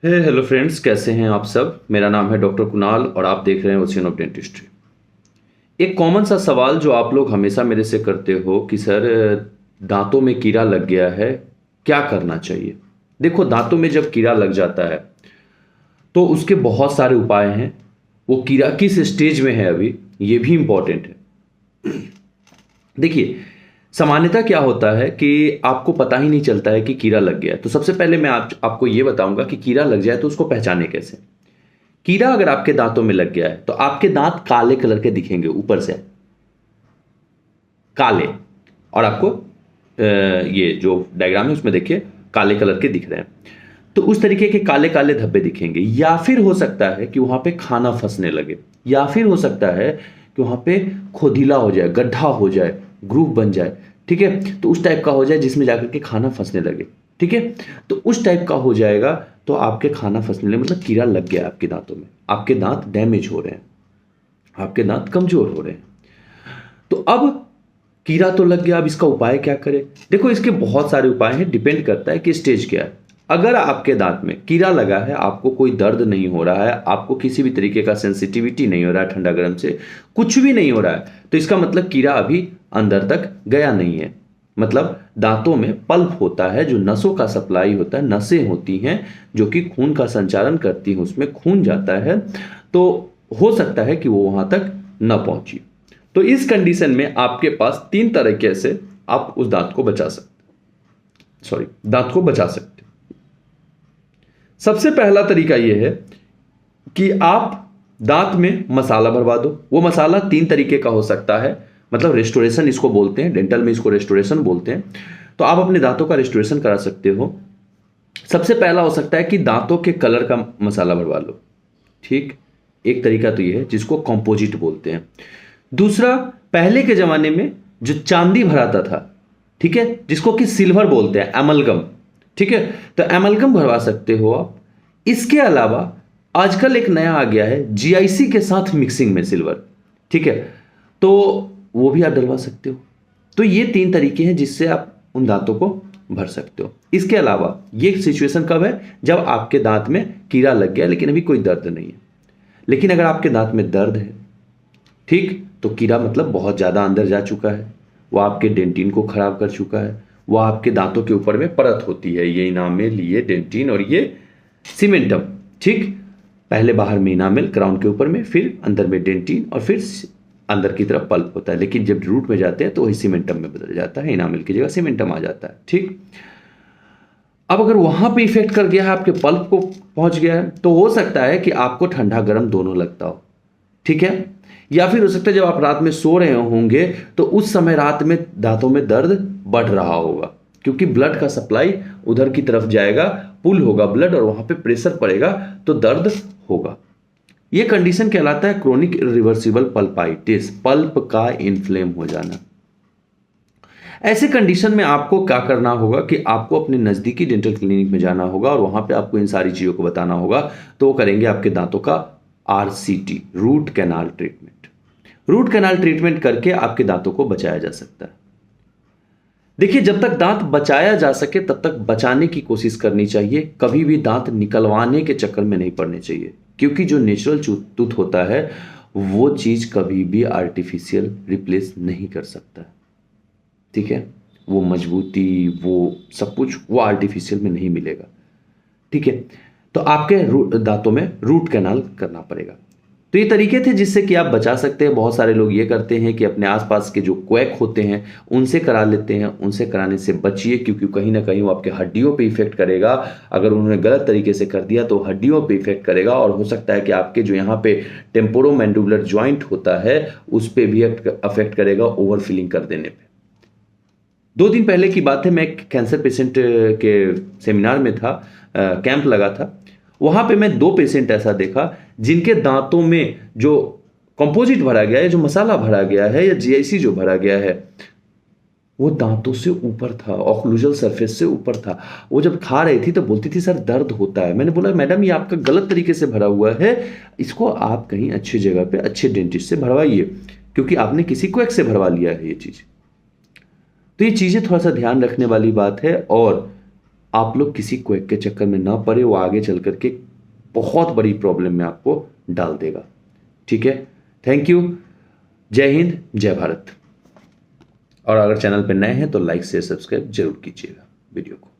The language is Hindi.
हेलो फ्रेंड्स, कैसे हैं आप सब। मेरा नाम है डॉक्टर कुणाल और आप देख रहे हैं ओशियन ऑफ डेंटिस्ट्री। एक कॉमन सा सवाल जो आप लोग हमेशा मेरे से करते हो कि सर, दांतों में कीड़ा लग गया है, क्या करना चाहिए। देखो, दांतों में जब कीड़ा लग जाता है तो उसके बहुत सारे उपाय हैं। वो कीड़ा किस स्टेज में है अभी, ये भी इंपॉर्टेंट है। देखिए, सामान्यतः क्या होता है कि आपको पता ही नहीं चलता है कि कीड़ा लग गया है। तो सबसे पहले मैं आपको ये बताऊंगा कि कीड़ा लग जाए तो उसको पहचाने कैसे। कीड़ा अगर आपके दांतों में लग गया है तो आपके दांत काले कलर के दिखेंगे, ऊपर से काले। और आपको ये जो डायग्राम है उसमें देखिए काले कलर के दिख रहे हैं। तो उस तरीके के काले काले धब्बे दिखेंगे। या फिर हो सकता है कि वहां पे खाना फंसने लगे, या फिर हो सकता है कि वहां पे खोदीला हो जाए, गड्ढा हो जाए, ग्रूव बन जाए। ठीक है, तो उस टाइप का हो जाए जिसमें जाकर के खाना फंसने लगे। ठीक है, तो उस टाइप का हो जाएगा तो आपके खाना फंसने लगे, मतलब कीड़ा लग गया आपके दांतों में, आपके दांत डैमेज हो रहे हैं, आपके दांत कमजोर हो रहे हैं। तो अब कीड़ा तो लग गया, अब इसका उपाय क्या करें। देखो, इसके बहुत सारे उपाय हैं, डिपेंड करता है कि स्टेज क्या है। अगर आपके दांत में कीड़ा लगा है, आपको कोई दर्द नहीं हो रहा है, आपको किसी भी तरीके का सेंसिटिविटी नहीं हो रहा है, ठंडा गर्म से कुछ भी नहीं हो रहा है, तो इसका मतलब कीड़ा अभी अंदर तक गया नहीं है। मतलब दांतों में पल्प होता है, जो नसों का सप्लाई होता है, नसें होती हैं जो कि खून का संचालन करती हैं, उसमें खून जाता है। तो हो सकता है कि वो वहां तक न पहुंची। तो इस कंडीशन में आपके पास तीन तरीके से आप उस दांत को बचा सकते, दांत को बचा सकते। सबसे पहला तरीका यह है कि आप दांत में मसाला भरवा दो। वो मसाला तीन तरीके का हो सकता है, मतलब रेस्टोरेशन इसको बोलते हैं, डेंटल में इसको रेस्टोरेशन बोलते हैं। तो आप अपने दांतों का रेस्टोरेशन करा सकते हो। सबसे पहला हो सकता है कि दांतों के कलर का मसाला भरवा लो। ठीक, एक तरीका तो यह है जिसको कंपोजिट बोलते हैं। दूसरा, पहले के जमाने में जो चांदी भराता था, ठीक है, जिसको कि सिल्वर बोलते हैं, एमलगम। ठीक है, तो एमलगम भरवा सकते हो आप। इसके अलावा आजकल एक नया आ गया है, जीआईसी के साथ मिक्सिंग में सिल्वर। ठीक है, तो वो भी आप डलवा सकते हो। तो ये तीन तरीके हैं जिससे आप उन दांतों को भर सकते हो। इसके अलावा ये सिचुएशन कब है, जब आपके दांत में कीड़ा लग गया लेकिन अभी कोई दर्द नहीं है। लेकिन अगर आपके दांत में दर्द है, ठीक, तो कीड़ा मतलब बहुत ज्यादा अंदर जा चुका है, वो आपके डेंटिन को खराब कर चुका है। वो आपके दांतों के ऊपर में परत होती है, ये इनामेल, ये डेंटिन और ये सीमेंटम। ठीक, पहले बाहर में इनामेल क्राउन के ऊपर में, फिर अंदर में डेंटिन और फिर अंदर की तरफ पल्प होता है। लेकिन जब रूट में जाते हैं तो वही सीमेंटम में बदल जाता है, इनामेल की जगह सीमेंटम आ जाता है। ठीक, अब अगर वहां पे इफेक्ट कर गया है, आपके पल्प को पहुंच गया है, तो हो सकता है कि आपको ठंडा गर्म दोनों लगता हो। ठीक है, या फिर हो सकता है जब आप रात में सो रहे होंगे तो उस समय रात में दांतों में दर्द बढ़ रहा होगा, क्योंकि ब्लड का सप्लाई उधर की तरफ जाएगा, पुल होगा ब्लड और वहां पे प्रेशर पड़ेगा तो दर्द होगा। यह कंडीशन कहलाता है क्रोनिक रिवर्सिबल पल्पाइटिस, पल्प का इन्फ्लेम हो जाना। ऐसे कंडीशन में आपको क्या करना होगा कि आपको अपने नजदीकी डेंटल क्लिनिक में जाना होगा और वहां पे आपको इन सारी चीजों को बताना होगा। तो वो करेंगे आपके दांतों का RCT, root canal treatment. Root canal treatment करके आपके दांतों को बचाया जा सकता है। देखिए, जब तक दांत बचाया जा सके तब तक बचाने की कोशिश करनी चाहिए। कभी भी दांत निकलवाने के चक्कर में नहीं पड़ने चाहिए, क्योंकि जो नेचुरल टूथ होता है वो चीज कभी भी आर्टिफिशियल रिप्लेस नहीं कर सकता। ठीक है, वो मजबूती, वो सब कुछ वो आर्टिफिशियल में नहीं मिलेगा। ठीक है, तो आपके दांतों में रूट कैनाल करना पड़ेगा। तो ये तरीके थे जिससे कि आप बचा सकते हैं। बहुत सारे लोग ये करते हैं कि अपने आसपास के जो क्वैक होते हैं उनसे करा लेते हैं। उनसे कराने से बचिए, क्योंकि कहीं ना कहीं वो आपके हड्डियों पे इफेक्ट करेगा। अगर उन्होंने गलत तरीके से कर दिया तो हड्डियों पे इफेक्ट करेगा, और हो सकता है कि आपके जो यहाँ पे टेम्पोरोमैंडिबुलर जॉइंट होता है उस पर भी अफेक्ट करेगा, ओवर फिलिंग कर देने पर। 2 दिन पहले की बात है, मैं एक कैंसर पेशेंट के सेमिनार में था, कैंप लगा था। वहां पे मैं 2 पेशेंट ऐसा देखा जिनके दांतों में जो कंपोजिट भरा गया है, जो मसाला भरा गया है, या जीआईसी जो भरा गया है, वो दांतों से ऊपर था, ऑक्लूजल सरफेस से ऊपर था। वो जब खा रही थी तो बोलती थी सर दर्द होता है। मैंने बोला मैडम ये आपका गलत तरीके से भरा हुआ है, इसको आप कहीं अच्छी जगह पे अच्छे डेंटिस्ट से भरवाइए, क्योंकि आपने किसी को एक से भरवा लिया है ये चीज। तो ये चीजें थोड़ा सा ध्यान रखने वाली बात है। और आप लोग किसी क्वेक के चक्कर में ना पड़े, वो आगे चल करके बहुत बड़ी प्रॉब्लम में आपको डाल देगा। ठीक है, थैंक यू, जय हिंद, जय भारत। और अगर चैनल पर नए हैं तो लाइक शेयर सब्सक्राइब जरूर कीजिएगा वीडियो को।